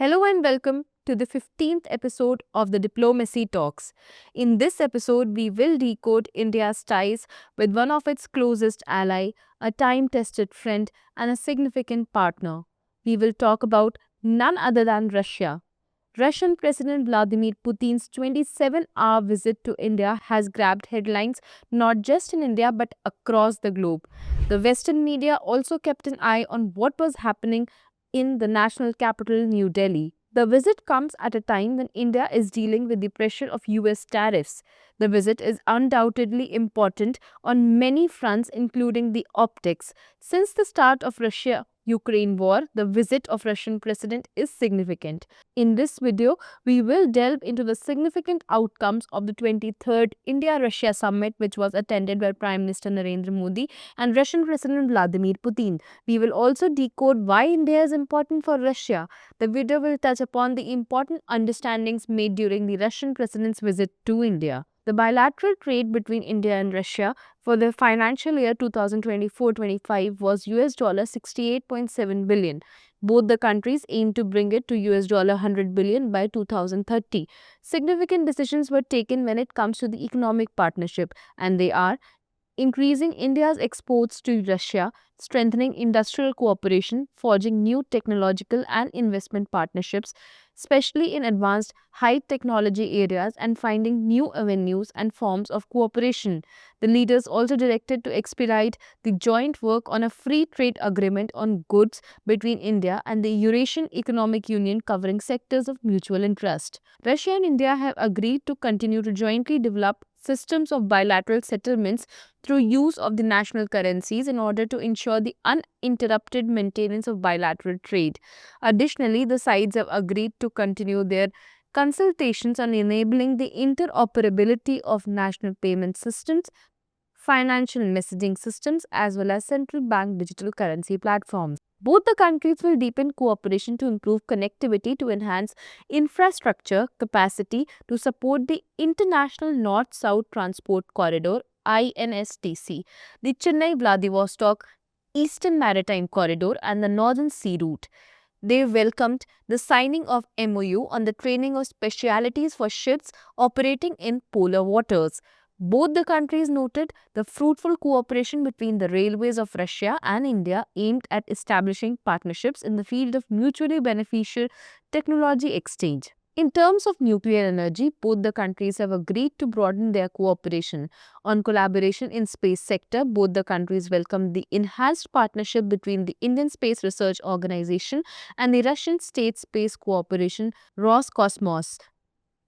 Hello and welcome to the 15th episode of the Diplomacy Talks. In this episode, we will decode India's ties with one of its closest ally, a time-tested friend, and a significant partner. We will talk about none other than Russia. Russian President Vladimir Putin's 27-hour visit to India has grabbed headlines not just in India but across the globe. The Western media also kept an eye on what was happening in the national capital, New Delhi. The visit comes at a time when India is dealing with the pressure of US tariffs. The visit is undoubtedly important on many fronts, including the optics. Since the start of Russia Ukraine war, the visit of Russian president is significant. In this video, we will delve into the significant outcomes of the 23rd India-Russia summit, which was attended by Prime Minister Narendra Modi and Russian President Vladimir Putin. We will also decode why India is important for Russia. The video will touch upon the important understandings made during the Russian president's visit to India. The bilateral trade between India and Russia for the financial year 2024-25 was $68.7 billion. Both the countries aim to bring it to $100 billion by 2030. Significant decisions were taken when it comes to the economic partnership, and they are increasing India's exports to Russia, strengthening industrial cooperation, forging new technological and investment partnerships, especially in advanced high technology areas, and finding new avenues and forms of cooperation. The leaders also directed to expedite the joint work on a free trade agreement on goods between India and the Eurasian Economic Union covering sectors of mutual interest. Russia and India have agreed to continue to jointly develop systems of bilateral settlements through use of the national currencies in order to ensure the uninterrupted maintenance of bilateral trade. Additionally, the sides have agreed to continue their consultations on enabling the interoperability of national payment systems, financial messaging systems, as well as central bank digital currency platforms. Both the countries will deepen cooperation to improve connectivity, to enhance infrastructure capacity, to support the International North-South Transport Corridor (INSTC), the Chennai-Vladivostok Eastern Maritime Corridor, and the Northern Sea Route. They welcomed the signing of MOU on the training of specialities for ships operating in polar waters. Both the countries noted the fruitful cooperation between the railways of Russia and India aimed at establishing partnerships in the field of mutually beneficial technology exchange. In terms of nuclear energy, both the countries have agreed to broaden their cooperation. On collaboration in space sector, both the countries welcomed the enhanced partnership between the Indian Space Research Organization and the Russian State Space Cooperation Roscosmos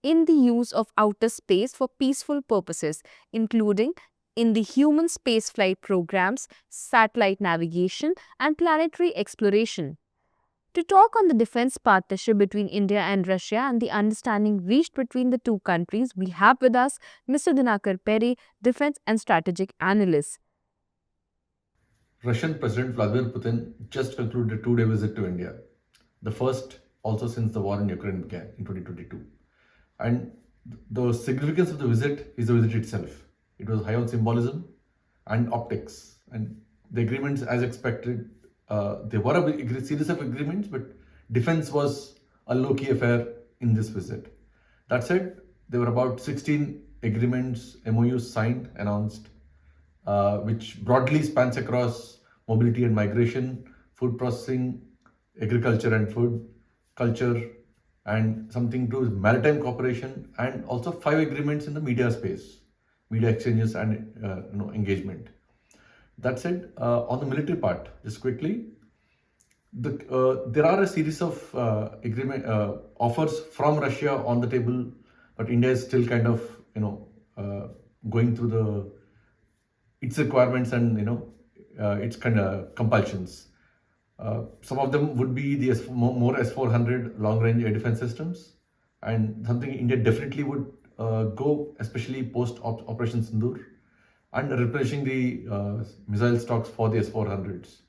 in the use of outer space for peaceful purposes, including in the human spaceflight programs, satellite navigation, and planetary exploration. To talk on the defense partnership between India and Russia and the understanding reached between the two countries, we have with us Mr. Dinakar Perry, Defense and Strategic Analyst. Russian President Vladimir Putin just concluded a two-day visit to India, the first also since the war in Ukraine began in 2022. And the significance of the visit is the visit itself. It was high on symbolism and optics. And the agreements, as expected, there were a series of agreements, but defense was a low-key affair in this visit. That said, there were about 16 agreements, MOUs signed, announced, which broadly spans across mobility and migration, food processing, agriculture and food, culture, and something to do with maritime cooperation, and also 5 agreements in the media space, media exchanges and engagement. That said, on the military part, just quickly, there are a series of agreement offers from Russia on the table, but India is still kind of going through its requirements and its kind of compulsions. Some of them would be the more S-400 long-range air defense systems, and something India definitely would go, especially post Operation Sindoor, and replenishing the missile stocks for the S-400s.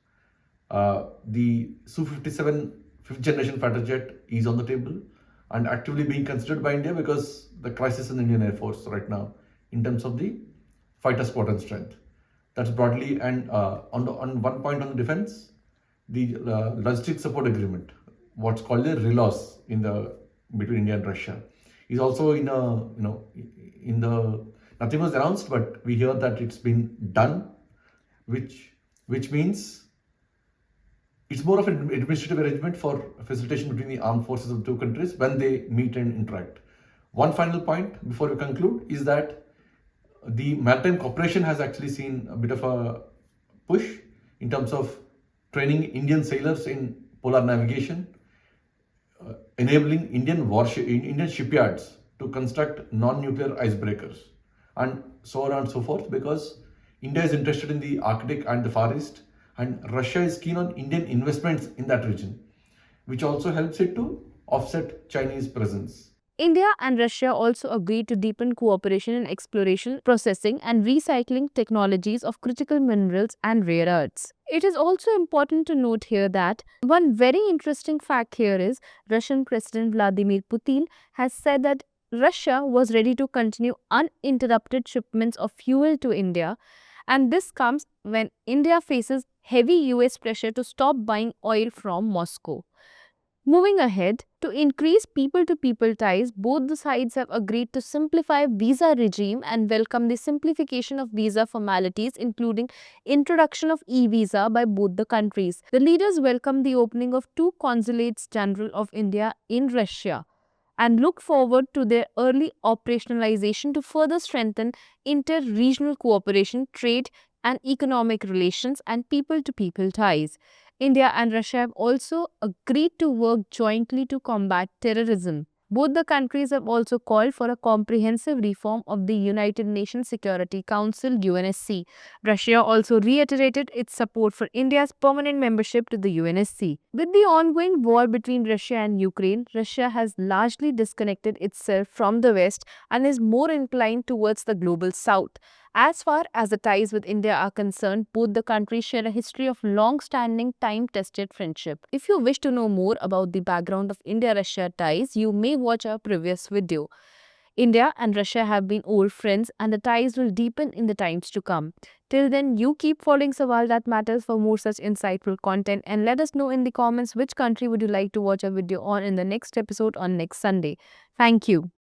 The Su-57 fifth generation fighter jet is on the table and actively being considered by India because the crisis in the Indian Air Force right now in terms of the fighter squadron strength. That's broadly, and on one point on the defense, the logistics support agreement what's called a reloss in the between India and Russia. Is also in a in the nothing was announced, but we hear that it's been done, which means it's more of an administrative arrangement for facilitation between the armed forces of the two countries when they meet and interact. One final point before we conclude is that the maritime cooperation has actually seen a bit of a push in terms of training Indian sailors in polar navigation, enabling Indian shipyards to construct non-nuclear icebreakers, and so on and so forth. Because India is interested in the Arctic and the Far East, and Russia is keen on Indian investments in that region, which also helps it to offset Chinese presence. India and Russia also agreed to deepen cooperation in exploration, processing, and recycling technologies of critical minerals and rare earths. It is also important to note here that one very interesting fact here is Russian President Vladimir Putin has said that Russia was ready to continue uninterrupted shipments of fuel to India, and this comes when India faces heavy US pressure to stop buying oil from Moscow. Moving ahead, to increase people-to-people ties, both the sides have agreed to simplify visa regime and welcome the simplification of visa formalities, including introduction of e-visa by both the countries. The leaders welcome the opening of two consulates general of India in Russia and look forward to their early operationalization to further strengthen inter-regional cooperation, trade and economic relations and people-to-people ties. India and Russia have also agreed to work jointly to combat terrorism. Both the countries have also called for a comprehensive reform of the United Nations Security Council UNSC. Russia also reiterated its support for India's permanent membership to the UNSC. With the ongoing war between Russia and Ukraine, Russia has largely disconnected itself from the West and is more inclined towards the global South. As far as the ties with India are concerned, both the countries share a history of long-standing, time-tested friendship. If you wish to know more about the background of India-Russia ties, you may watch our previous video. India and Russia have been old friends and the ties will deepen in the times to come. Till then, you keep following Sawaal That Matters for more such insightful content and let us know in the comments which country would you like to watch a video on in the next episode on next Sunday. Thank you.